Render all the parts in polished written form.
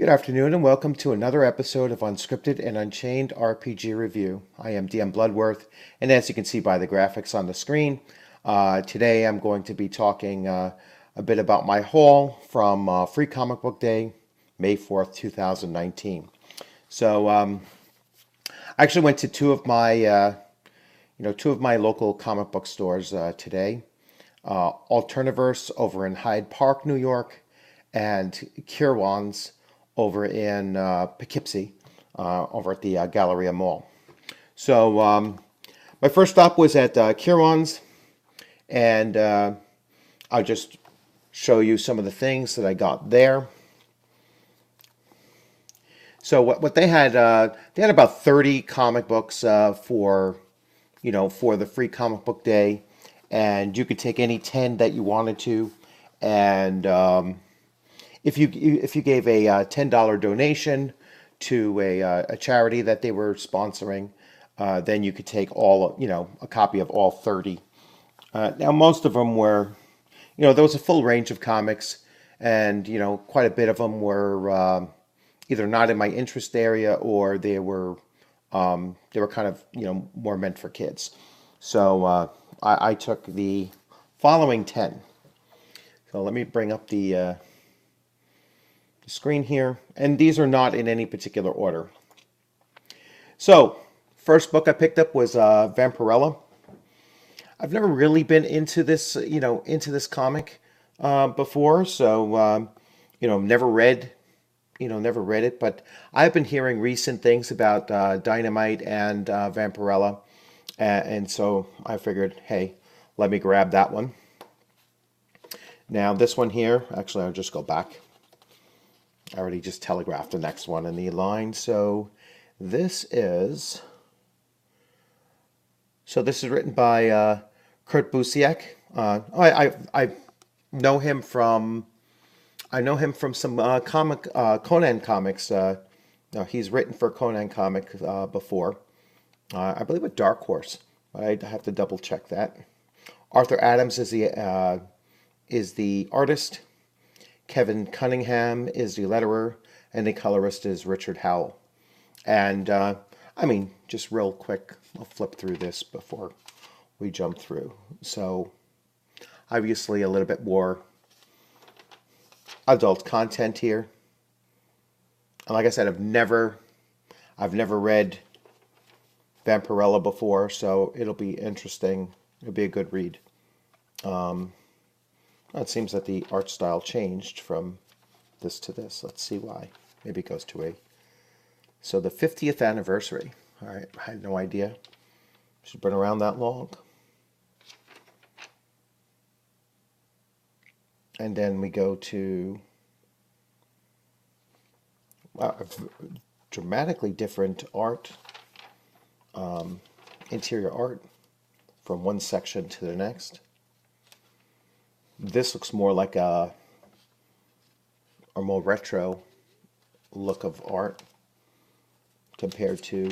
Good afternoon and welcome to another episode of Unscripted and Unchained RPG Review. I am DM Bloodworth, and as you can see by the graphics on the screen, today I'm going to be talking a bit about my haul from Free Comic Book Day, May 4th, 2019. I actually went to two of my local comic book stores today. Alterniverse over in Hyde Park, New York, and Kirwan's over in Poughkeepsie, over at the Galleria Mall. My first stop was at Kirwan's, and I'll just show you some of the things that I got there. So what they had about 30 comic books for the Free Comic Book Day, and you could take any 10 that you wanted to, and if you gave a $10 donation to a charity that they were sponsoring, then you could take a copy of all 30. Now most of them were, there was a full range of comics, and quite a bit of them were either not in my interest area or they were kind of more meant for kids. So I took the following 10. So let me bring up the screen here, and these are not in any particular order. So first book I picked up was Vampirella. I've never really been into this comic before, so never read it, but I've been hearing recent things about Dynamite and Vampirella, and so I figured, hey, let me grab that one. Now this one here, actually I'll just go back. I already just telegraphed the next one in the line. So this is written by Kurt Busiek. I know him from some Conan comics. No, he's written for Conan comic before. I believe with Dark Horse, but I have to double check that. Arthur Adams is the artist. Kevin Cunningham is the letterer, and the colorist is Richard Howell. And just real quick, I'll flip through this before we jump through. So obviously a little bit more adult content here. And like I said, I've never read Vampirella before, so it'll be interesting. It'll be a good read. It seems that the art style changed from this to this. Let's see why. Maybe it goes to so the 50th anniversary. All right, I had no idea. She's been around that long. And then we go to dramatically different art, interior art, from one section to the next. This looks more like a more retro look of art compared to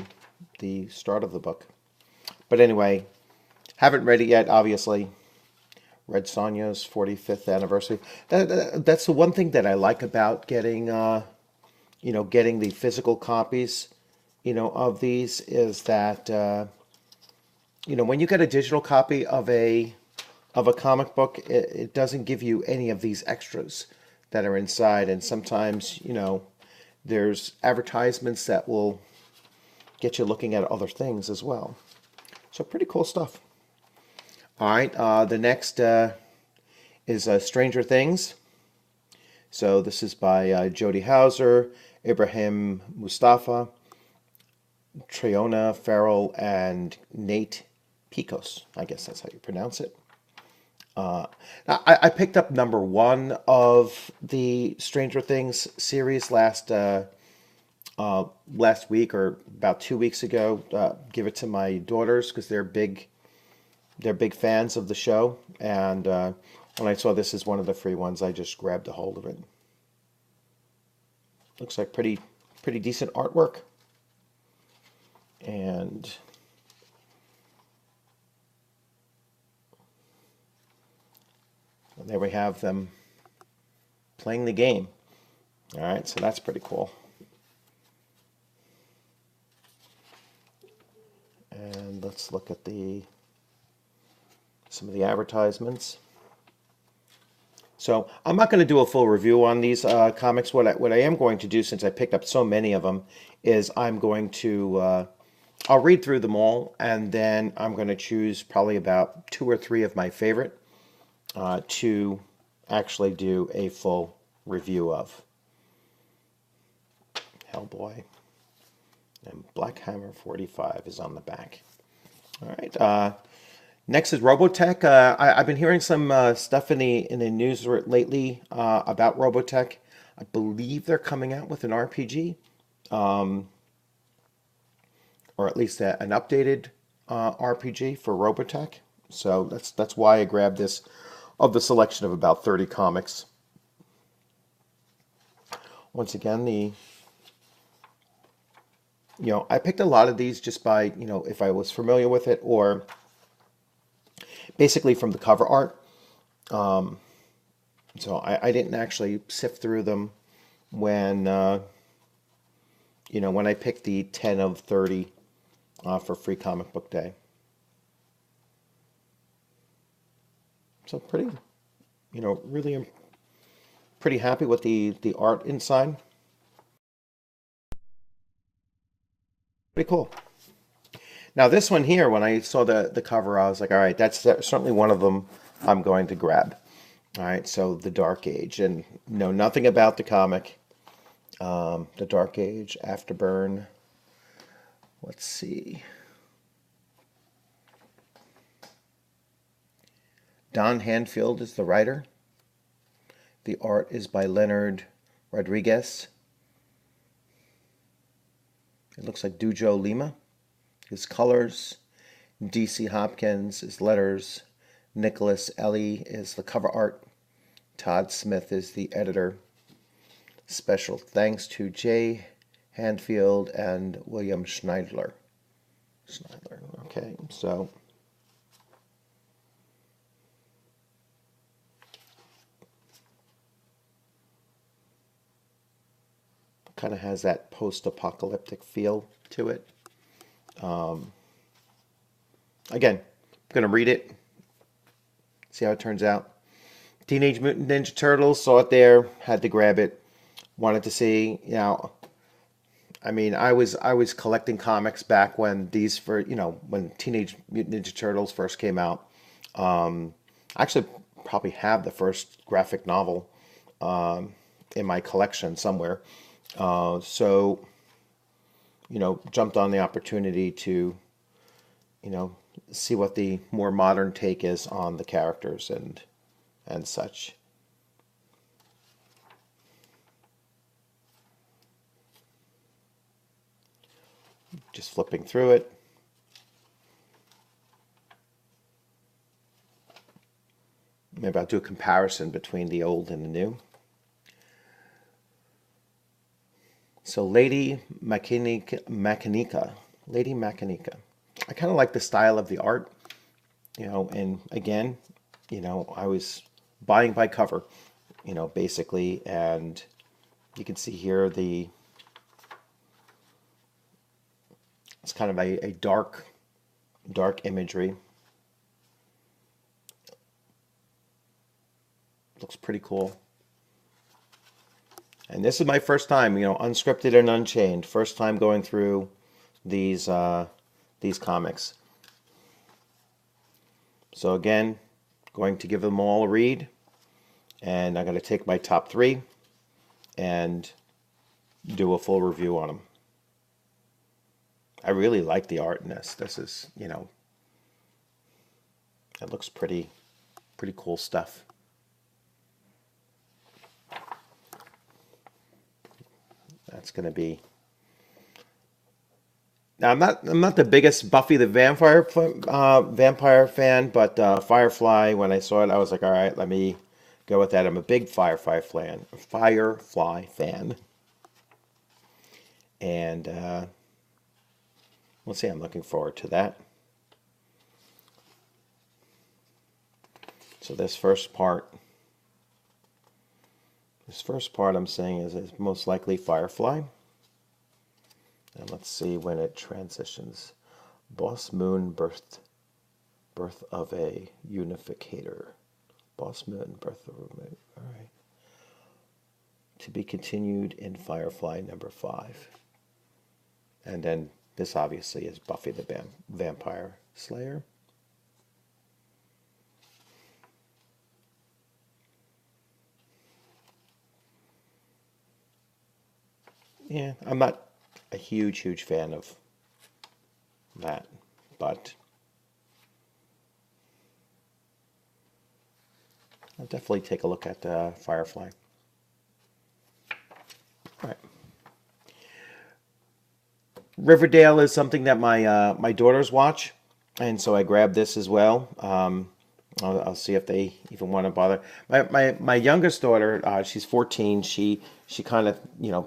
the start of the book. But anyway, haven't read it yet, obviously. Read Sonya's 45th anniversary. That's the one thing that I like about getting the physical copies, of these, is that, when you get a digital copy of a comic book, it doesn't give you any of these extras that are inside, and sometimes there's advertisements that will get you looking at other things as well. So pretty cool stuff. All right, the next is Stranger Things. So this is by Jody Hauser, Ibrahim Mustafa, Triona Farrell, and Nate Picos. I guess that's how you pronounce it. Now, I picked up number 1 of the Stranger Things series last week, or about 2 weeks ago. Give it to my daughters because they're big fans of the show, and when I saw this as one of the free ones, I just grabbed a hold of it. Looks like pretty decent artwork, and there we have them playing the game. All right, so that's pretty cool. And let's look at some of the advertisements. So I'm not going to do a full review on these comics. What I am going to do, since I picked up so many of them, is I'm going to I'll read through them all, and then I'm going to choose probably about 2 or 3 of my favorite to actually do a full review of. Hellboy and Black Hammer 45 is on the back. All right. Next is Robotech. I've been hearing some stuff in the news lately about Robotech. I believe they're coming out with an RPG, or at least an updated RPG for Robotech. So that's why I grabbed this, of the selection of about 30 comics. Once again, I picked a lot of these just by, if I was familiar with it, or basically from the cover art. So I didn't actually sift through them when when I picked the 10 of 30 for Free Comic Book Day. So really pretty happy with the art inside. Pretty cool. Now this one here, when I saw the cover, I was like, all right, that's certainly one of them I'm going to grab. All right, so The Dark Age, and know nothing about the comic. The Dark Age, Afterburn. Let's see. Don Handfield is the writer. The art is by Leonard Rodriguez. It looks like Dujo Lima. His colors. DC Hopkins is letters. Nicholas Ellie is the cover art. Todd Smith is the editor. Special thanks to Jay Handfield and William Schneidler. Okay, so kind of has that post-apocalyptic feel to it. Again, I'm going to read it, see how it turns out. Teenage Mutant Ninja Turtles, saw it there, had to grab it, wanted to see, I mean, I was collecting comics back when when Teenage Mutant Ninja Turtles first came out. I actually probably have the first graphic novel in my collection somewhere. So, jumped on the opportunity to, see what the more modern take is on the characters and such. Just flipping through it. Maybe I'll do a comparison between the old and the new. So Lady Macanica. I kind of like the style of the art, and again, I was buying by cover, basically, and you can see here it's kind of a dark imagery. Looks pretty cool. And this is my first time, Unscripted and Unchained. First time going through these comics. So again, going to give them all a read. And I'm going to take my top 3 and do a full review on them. I really like the art in this. This is, it looks pretty cool stuff. That's going to be. Now I'm not the biggest Buffy the Vampire fan, but Firefly. When I saw it, I was like, all right, let me go with that. I'm a big Firefly fan, and we'll see. I'm looking forward to that. So this first part This first part I'm saying is most likely Firefly. And let's see when it transitions. Boss Moon, birth of a unificator. Boss Moon, birth of a... All right. To be continued in Firefly number 5. And then this obviously is Buffy the Vampire Slayer. Yeah, I'm not a huge fan of that, but I'll definitely take a look at Firefly. All right. Riverdale is something that my daughters watch, and so I grabbed this as well. I'll see if they even want to bother. My youngest daughter, she's 14. She kind of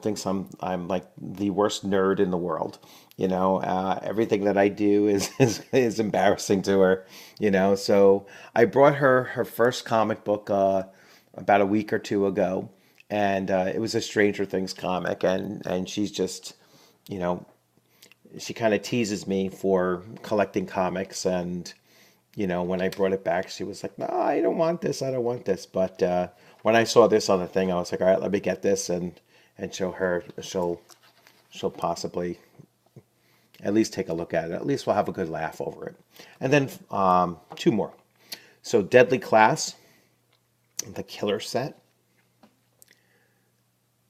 thinks I'm like the worst nerd in the world. Everything that I do is embarrassing to her. So I brought her first comic book about a week or two ago, and it was a Stranger Things comic, and she's just you know she kind of teases me for collecting comics. And when I brought it back, she was like, no, I don't want this, I don't want this. But when I saw this on the thing, I was like, all right, let me get this and show her. She'll possibly at least take a look at it. At least we'll have a good laugh over it. And then two more. So Deadly Class, the Killer Set.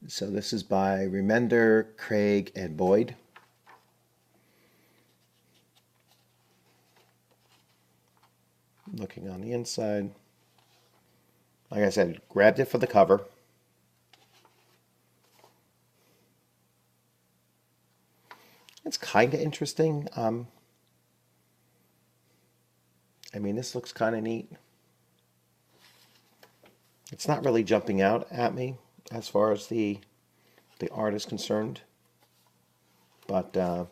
So this is by Remender, Craig, and Boyd. Looking on the inside. Like I said, grabbed it for the cover. It's kind of interesting. I mean, this looks kind of neat. It's not really jumping out at me as far as the art is concerned, but I'm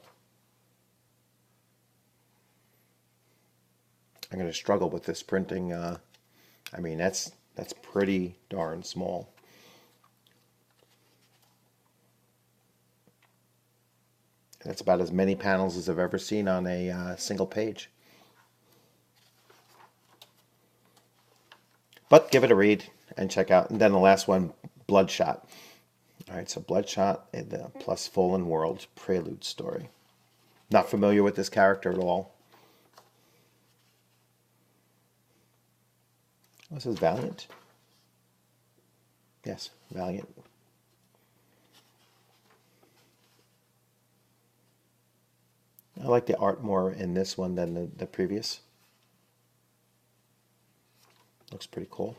going to struggle with this printing. I mean, that's pretty darn small. That's about as many panels as I've ever seen on a single page. But give it a read and check out. And then the last one, Bloodshot. All right, so Bloodshot plus Fallen World Prelude Story. Not familiar with this character at all. This is Valiant. Yes, Valiant. I like the art more in this one than the previous. Looks pretty cool.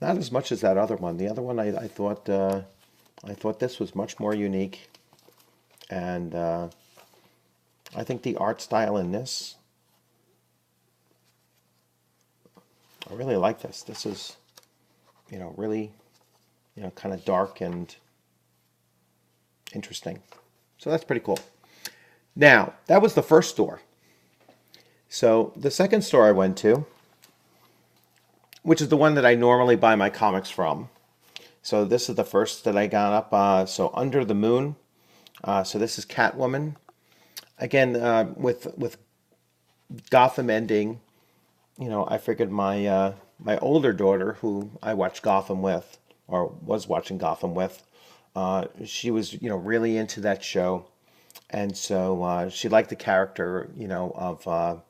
Not as much as that other one. The other one, I thought this was much more unique, and I think the art style in this, I really like this. This is, really, kind of dark and interesting. So that's pretty cool. Now, that was the first store. So the second store I went to, which is the one that I normally buy my comics from. So this is the first that I got up. So Under the Moon. So this is Catwoman. Again, with Gotham ending, I figured my my older daughter, who I watched Gotham with, or was watching Gotham with, she was really into that show, and so she liked the character of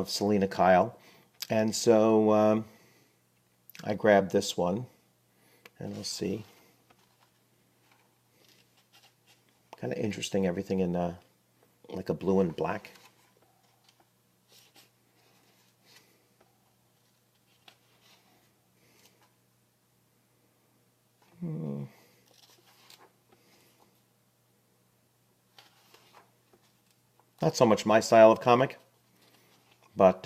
Selena Kyle, and so I grabbed this one, and we'll see. Kind of interesting, everything in like a blue and black. Not so much my style of comic, but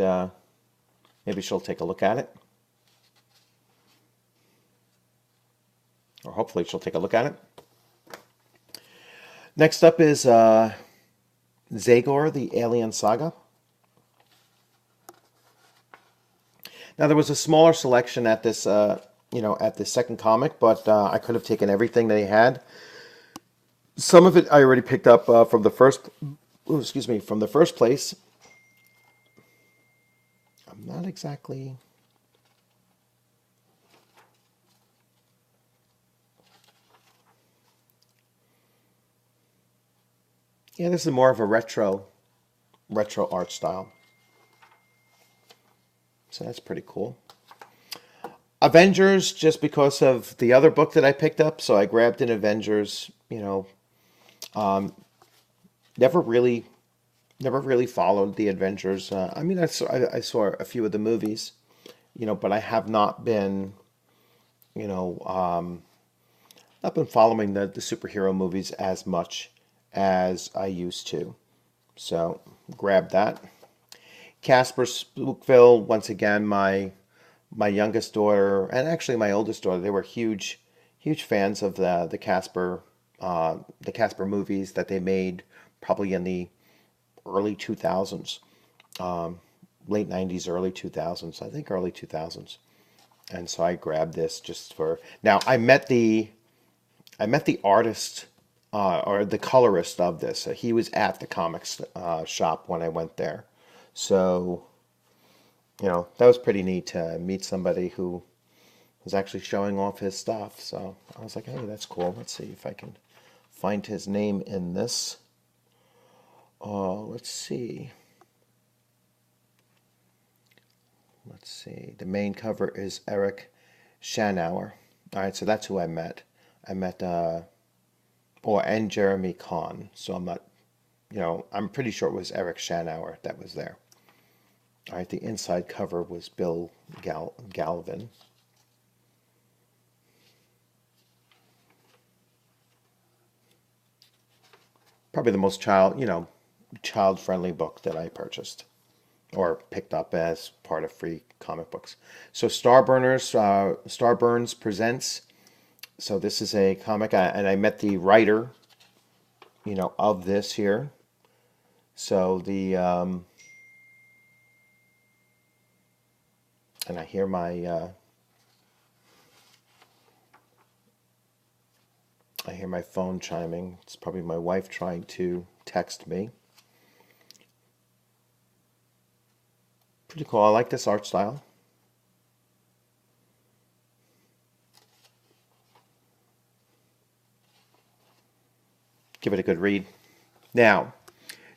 maybe she'll take a look at it. Or hopefully she'll take a look at it. Next up is Zagor, the Alien Saga. Now there was a smaller selection at this, at the second comic, but I could have taken everything they had. Some of it I already picked up from the first, from the first place. I'm not exactly. Yeah, this is more of a retro art style. So that's pretty cool. Avengers, just because of the other book that I picked up, so I grabbed an Avengers. Never really, never really followed the Avengers. I mean, I saw a few of the movies, but I have not been, you know, um, not been following the superhero movies as much as I used to. So grab that. Casper Spookville, once again, my youngest daughter and actually my oldest daughter, they were huge fans of the Casper movies that they made probably in the early 2000s, late 90s, early 2000s, I think early 2000s. And so I grabbed this just for now. I met the artist or the colorist of this. He was at the comics shop when I went there. So, that was pretty neat to meet somebody who was actually showing off his stuff. So I was like, hey, that's cool. Let's see if I can find his name in this. Let's see. Let's see. The main cover is Eric Shanauer. All right, so that's who I met. I met, and Jeremy Kahn. So I'm not, I'm pretty sure it was Eric Shanauer that was there. All right, the inside cover was Bill Galvin. Probably the most child-friendly book that I purchased or picked up as part of free comic books. So Starburns presents. So this is a comic, and I met the writer, of this here. So and I hear my phone chiming. It's probably my wife trying to text me. Pretty cool. I like this art style. Give it a good read. Now,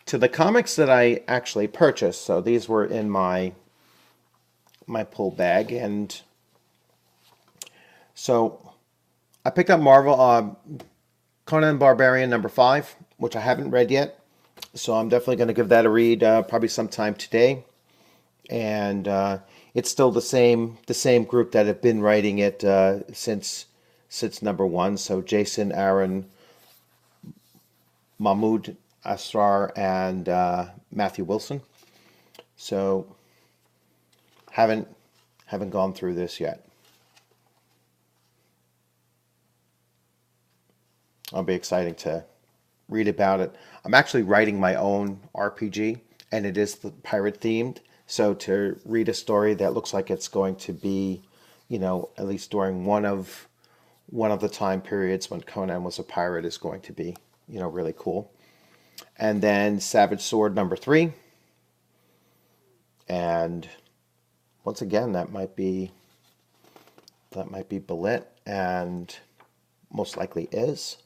to the comics that I actually purchased. So these were in my pull bag, and so I picked up Marvel Conan Barbarian #5, which I haven't read yet. So I'm definitely going to give that a read probably sometime today. And it's still the same group that have been writing it since #1. So Jason Aaron, Mahmoud Asrar, and Matthew Wilson. So haven't gone through this yet. It'll be exciting to read about it. I'm actually writing my own RPG, and it is the pirate themed. So to read a story that looks like it's going to be, at least during one of the time periods when Conan was a pirate is going to be, really cool. And then Savage Sword #3. And once again, that might be Bullet, and most likely is.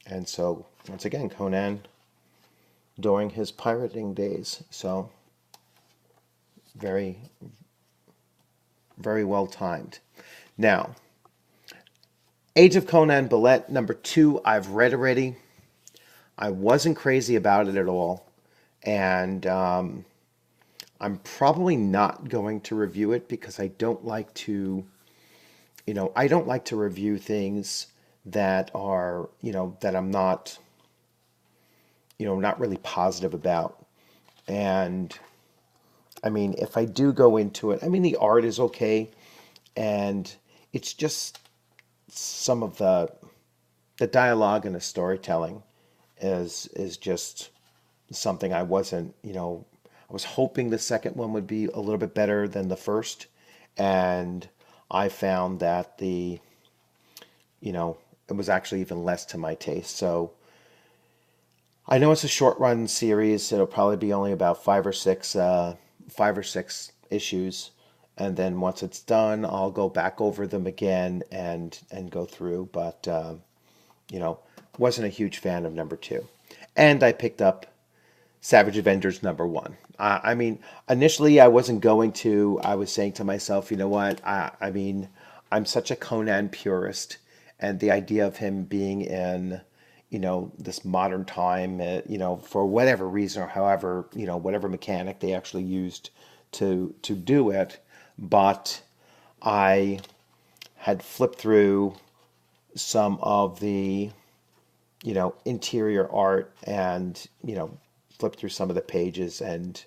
And so once again, Conan during his pirating days. So very, very well timed. Now, Age of Conan Bullet #2, I've read already. I wasn't crazy about it at all. And I'm probably not going to review it because I don't like to, I don't like to review things that are, that I'm not, not really positive about. And I mean, if I do go into it, I mean, the art is okay, and it's just some of the dialogue and the storytelling is just something I wasn't, I was hoping the second one would be a little bit better than the first, and I found that it was actually even less to my taste. So I know it's a short run series. It'll probably be only about five or six issues, and then once it's done, I'll go back over them again and go through. But you know, wasn't a huge fan of number two, and I picked up Savage Avengers #1. I mean, initially I wasn't going to. I was saying to myself, you know what? I mean, I'm such a Conan purist, and the idea of him being in, this modern time, for whatever reason or however, whatever mechanic they actually used to do it, but I had flipped through some of the interior art and, flip through some of the pages. And,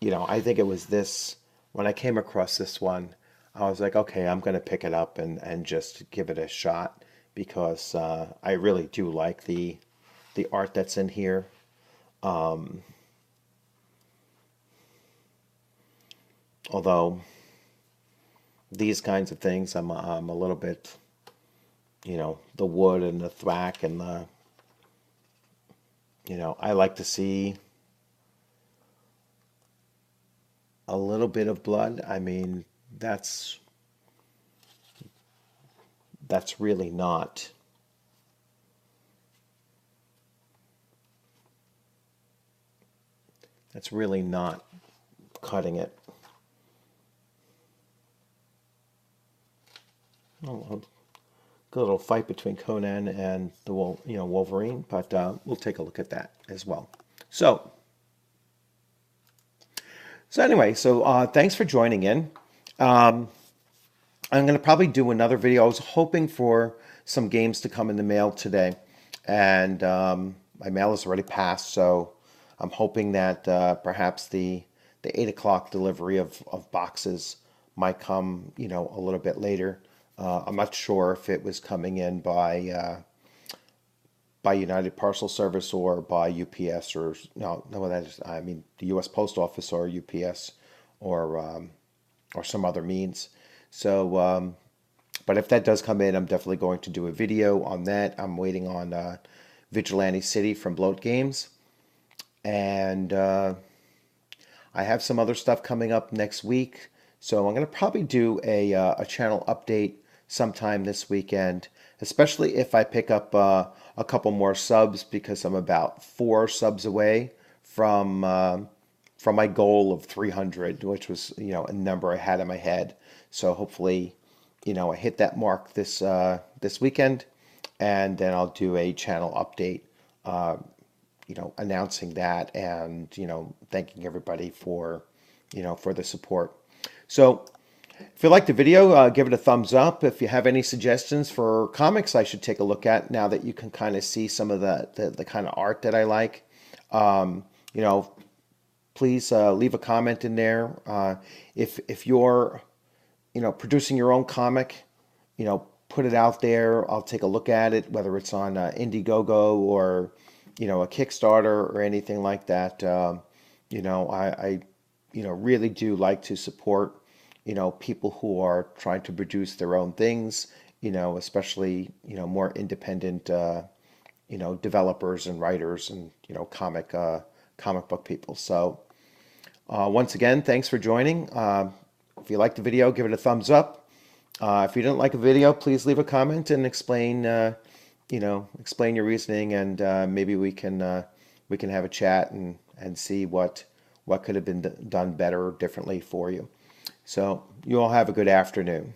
I think it was this, when I came across this one, I was like, okay, I'm going to pick it up and just give it a shot because I really do like the art that's in here. Although these kinds of things, I'm a little bit, the wood and the thwack and I like to see a little bit of blood. I mean, that's really not cutting it. Oh, good little fight between Conan and the Wolverine, but we'll take a look at that as well. So anyway, thanks for joining in. I'm going to probably do another video. I was hoping for some games to come in the mail today, and my mail is already passed, so I'm hoping that perhaps the 8 o'clock delivery of boxes might come, a little bit later. I'm not sure if it was coming in by United Parcel Service or by UPS or no, that is, I mean the U.S. Post Office or UPS or some other means. So, but if that does come in, I'm definitely going to do a video on that. I'm waiting on Vigilante City from Bloat Games, and I have some other stuff coming up next week. So I'm going to probably do a channel update sometime this weekend, especially if I pick up a couple more subs, because I'm about 4 subs away from my goal of 300, which was a number I had in my head. So hopefully, I hit that mark this weekend, and then I'll do a channel update, announcing that and thanking everybody for for the support. So if you liked the video, give it a thumbs up. If you have any suggestions for comics I should take a look at, now that you can kind of see some of the kind of art that I like, please leave a comment in there. If you're producing your own comic, put it out there. I'll take a look at it, whether it's on Indiegogo or a Kickstarter or anything like that. I really do like to support people who are trying to produce their own things, especially more independent developers and writers and comic book people. So once again, thanks for joining. If you liked the video, give it a thumbs up. If you didn't like a video, please leave a comment and explain explain your reasoning, and maybe we can have a chat and see what could have been done better or differently for you. So you all have a good afternoon.